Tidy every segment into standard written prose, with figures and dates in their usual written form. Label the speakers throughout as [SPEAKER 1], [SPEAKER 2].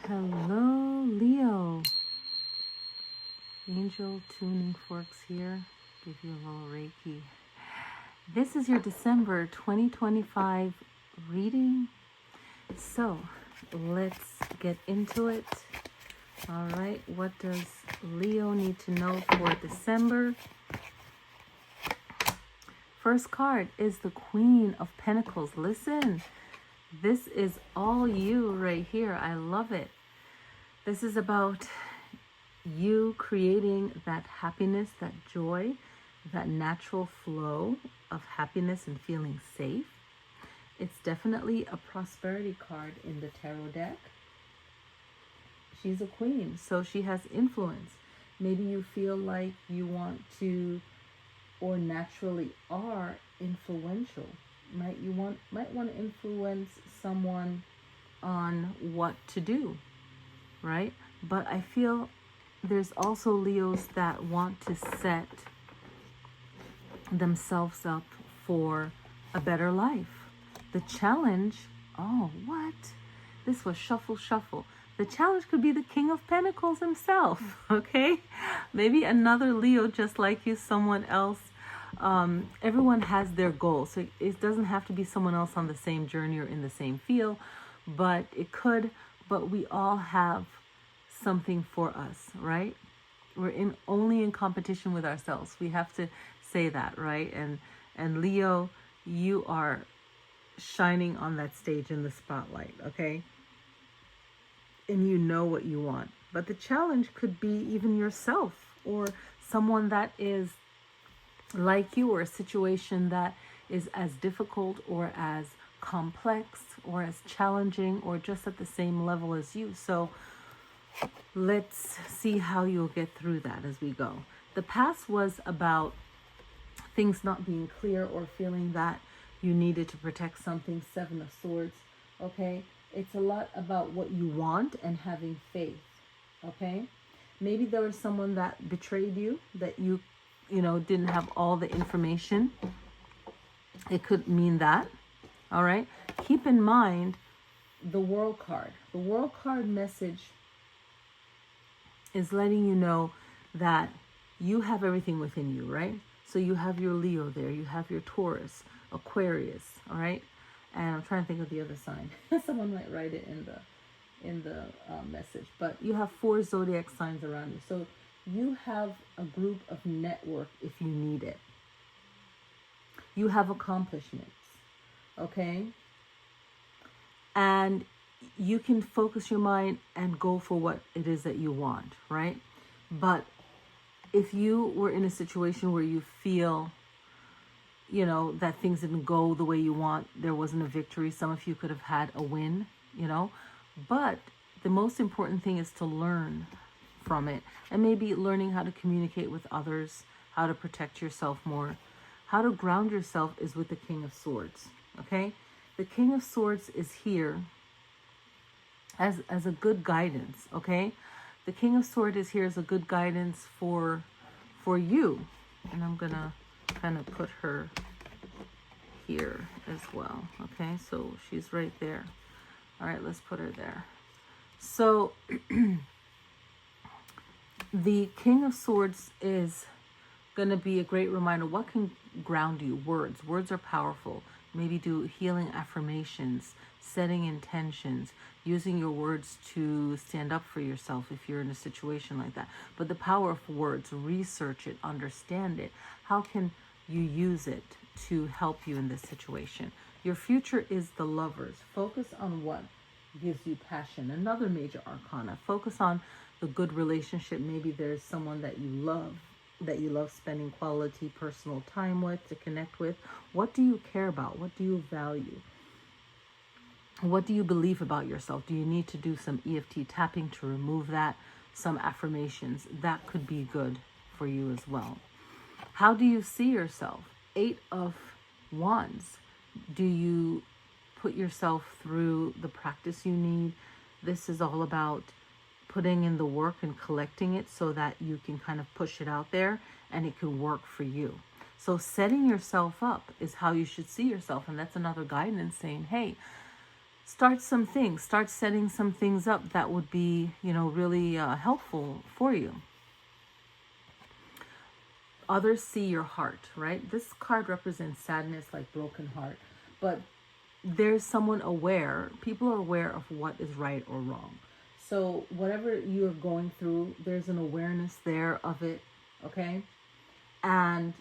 [SPEAKER 1] Hello, Leo. Angel tuning forks here. Give you a little Reiki. This is your December 2025 reading. So let's get into it. All right. What does Leo need to know for December? First card is the Queen of Pentacles. Listen, this is all you right here. I love it. This is about you creating that happiness, that joy, that natural flow of happiness and feeling safe. It's definitely a prosperity card in the tarot deck. She's a queen, so she has influence. Maybe you feel like you want to, or naturally are influential. Might want to influence someone on what to do, right? But I feel there's also Leos that want to set themselves up for a better life. The challenge, oh, what? This was shuffle. The challenge could be the King of Pentacles himself, okay? Maybe another Leo just like you, someone else. Everyone has their goals, so it doesn't have to be someone else on the same journey or in the same field, but it could. But we all have something for us, right? We're only in competition with ourselves. We have to say that, right? And Leo, you are shining on that stage in the spotlight, okay? And you know what you want. But the challenge could be even yourself or someone that is like you, or a situation that is as difficult or as complex or as challenging or just at the same level as you. So let's see how you'll get through that as we go. The past was about things not being clear or feeling that you needed to protect something. Seven of Swords, okay? It's a lot about what you want and having faith, okay? Maybe there was someone that betrayed you, that you didn't have all the information. It could mean that, all right? Keep in mind the World card. The World card message is letting you know that you have everything within you, right? So you have your Leo there, you have your Taurus, Aquarius, all right? And I'm trying to think of the other sign. Someone might write it in the message, but you have 4 zodiac signs around you. So you have a group of network if you need it. You have accomplishments, okay? And you can focus your mind and go for what it is that you want, right? But if you were in a situation where you feel, that things didn't go the way you want, there wasn't a victory, some of you could have had a win, but the most important thing is to learn from it, and maybe learning how to communicate with others, how to protect yourself more, how to ground yourself is with the King of Swords, okay? The King of Swords is here as a good guidance, okay? The King of Swords is here as a good guidance for you. And I'm gonna kind of put her here as well, okay? So she's right there. All right, let's put her there. So the King of Swords is going to be a great reminder. What can ground you? Words. Words are powerful. Maybe do healing affirmations, setting intentions, using your words to stand up for yourself if you're in a situation like that. But the power of words, research it, understand it. How can you use it to help you in this situation? Your future is the Lovers. Focus on what gives you passion. Another major arcana. Focus on the good relationship. Maybe there's someone that you love spending quality personal time with, to connect with. What do you care about? What do you value? What do you believe about yourself? Do you need to do some EFT tapping to remove that? Some affirmations. That could be good for you as well. How do you see yourself? 8 of Wands. Do you put yourself through the practice you need? This is all about putting in the work and collecting it so that you can kind of push it out there and it can work for you. So setting yourself up is how you should see yourself. And that's another guidance saying, hey, start some things, start setting some things up that would be, really helpful for you. Others see your heart, right? This card represents sadness, like broken heart, but there's someone aware. People are aware of what is right or wrong. So whatever you're going through, there's an awareness there of it, okay? And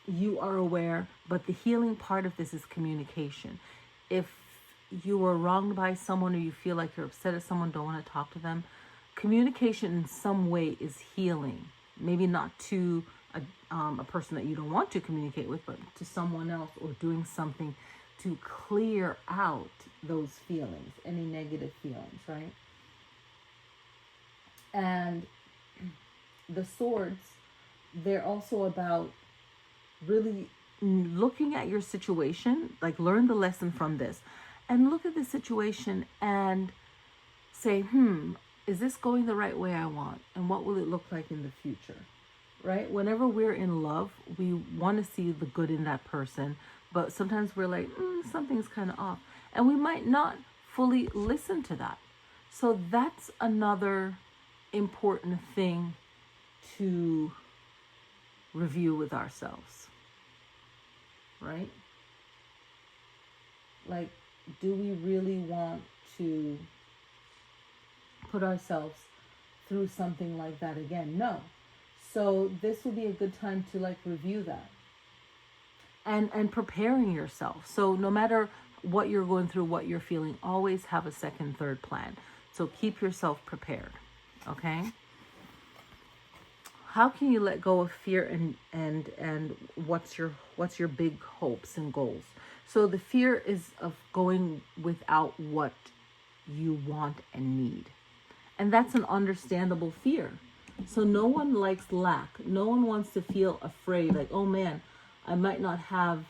[SPEAKER 1] you are aware, but the healing part of this is communication. If you were wronged by someone, or you feel like you're upset at someone, don't want to talk to them, communication in some way is healing. Maybe not to a person that you don't want to communicate with, but to someone else, or doing something to clear out those feelings, any negative feelings, right? And the swords, they're also about really looking at your situation, like learn the lesson from this, and look at the situation and say, is this going the right way I want? And what will it look like in the future? Right? Whenever we're in love, we want to see the good in that person, but sometimes we're like, something's kind of off. And we might not fully listen to that. So that's another important thing to review with ourselves. Right? Like, do we really want to put ourselves through something like that again? No. So this would be a good time to review that and preparing yourself. So no matter what you're going through, what you're feeling, always have a second, third plan. So keep yourself prepared. Okay? How can you let go of fear and what's your big hopes and goals? So the fear is of going without what you want and need. And that's an understandable fear. So no one likes lack. No one wants to feel afraid, like, oh man, I might not have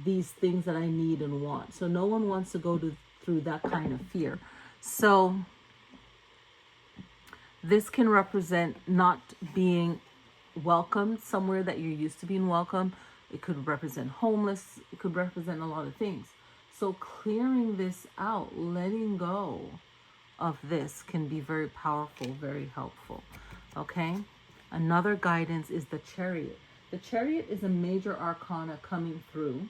[SPEAKER 1] these things that I need and want. So no one wants to go through that kind of fear. So this can represent not being welcomed somewhere that you're used to being welcome. It could represent homeless. It could represent a lot of things. So clearing this out, letting go of this can be very powerful, very helpful. Okay? Another guidance is the Chariot. The Chariot is a major arcana coming through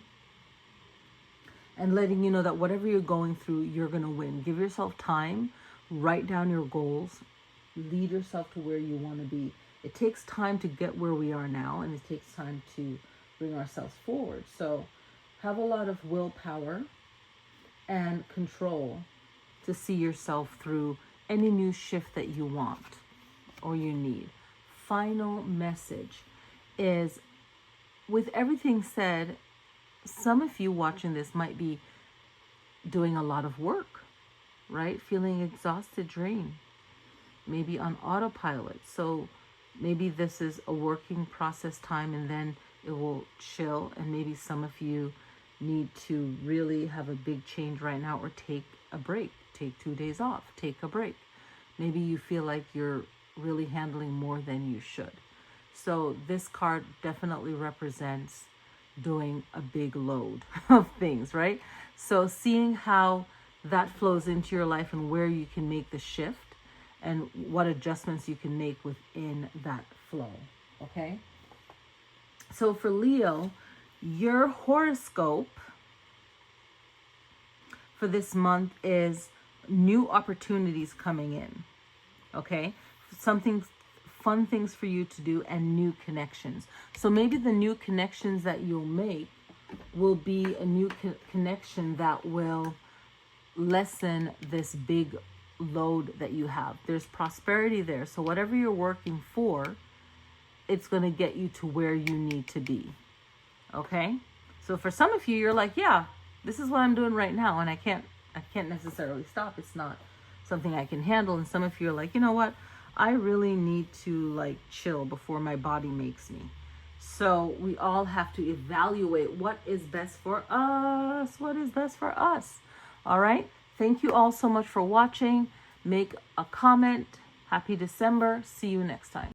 [SPEAKER 1] and letting you know that whatever you're going through, you're going to win. Give yourself time. Write down your goals. Lead yourself to where you want to be. It takes time to get where we are now, and it takes time to bring ourselves forward. So have a lot of willpower and control to see yourself through any new shift that you want or you need. Final message is, with everything said, some of you watching this might be doing a lot of work, right? Feeling exhausted, drained, maybe on autopilot. So maybe this is a working process time and then it will chill. And maybe some of you need to really have a big change right now, or take a break. Take 2 days off. Take a break. Maybe you feel like you're really handling more than you should. So this card definitely represents doing a big load of things, right? So seeing how that flows into your life and where you can make the shift and what adjustments you can make within that flow, okay? So for Leo, your horoscope for this month is new opportunities coming in, okay? Something fun things for you to do and new connections. So maybe the new connections that you'll make will be a new connection that will lessen this big load that you have. There's prosperity there. So whatever you're working for, it's going to get you to where you need to be. Okay? So for some of you, you're like, yeah, this is what I'm doing right now, and I can't necessarily stop. It's not something I can handle. And some of you are like, you know what? I really need to chill before my body makes me. So we all have to evaluate what is best for us. What is best for us? All right. Thank you all so much for watching. Make a comment. Happy December. See you next time.